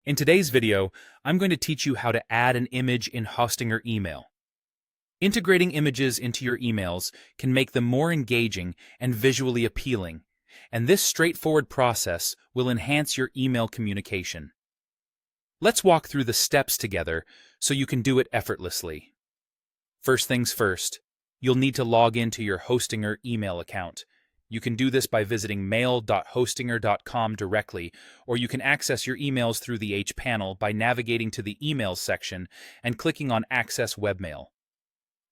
In today's video, I'm going to teach you how to add an image in Hostinger email. Integrating images into your emails can make them more engaging and visually appealing, and this straightforward process will enhance your email communication. Let's walk through the steps together so you can do it effortlessly. First things first, you'll need to log into your Hostinger email account. You can do this by visiting mail.hostinger.com directly, or you can access your emails through the H panel by navigating to the Emails section and clicking on Access Webmail.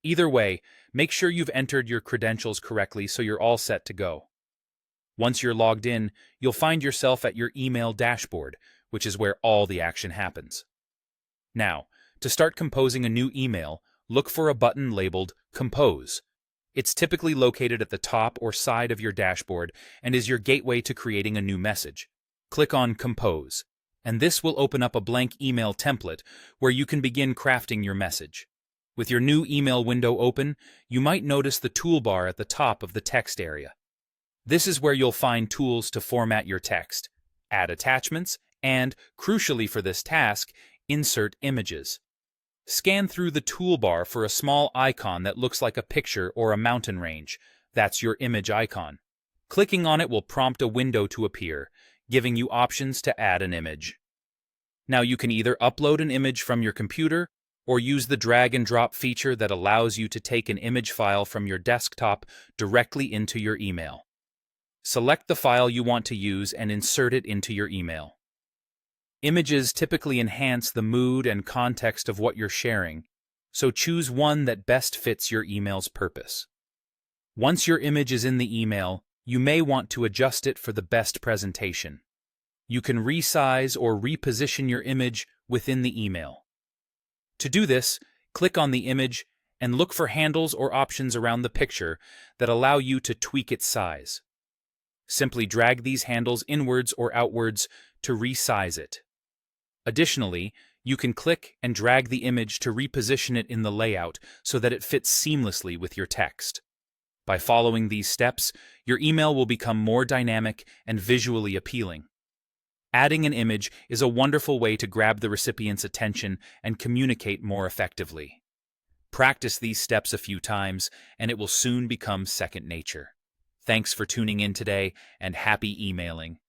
Either way, make sure you've entered your credentials correctly so you're all set to go. Once you're logged in, you'll find yourself at your email dashboard, which is where all the action happens. Now, to start composing a new email, look for a button labeled Compose. It's typically located at the top or side of your dashboard and is your gateway to creating a new message. Click on Compose, and this will open up a blank email template where you can begin crafting your message. With your new email window open, you might notice the toolbar at the top of the text area. This is where you'll find tools to format your text, add attachments, and, crucially for this task, insert images. Scan through the toolbar for a small icon that looks like a picture or a mountain range. That's your image icon. Clicking on it will prompt a window to appear, giving you options to add an image. Now you can either upload an image from your computer or use the drag and drop feature that allows you to take an image file from your desktop directly into your email. Select the file you want to use and insert it into your email. Images typically enhance the mood and context of what you're sharing, so choose one that best fits your email's purpose. Once your image is in the email, you may want to adjust it for the best presentation. You can resize or reposition your image within the email. To do this, click on the image and look for handles or options around the picture that allow you to tweak its size. Simply drag these handles inwards or outwards to resize it. Additionally, you can click and drag the image to reposition it in the layout so that it fits seamlessly with your text. By following these steps, your email will become more dynamic and visually appealing. Adding an image is a wonderful way to grab the recipient's attention and communicate more effectively. Practice these steps a few times, and it will soon become second nature. Thanks for tuning in today, and happy emailing.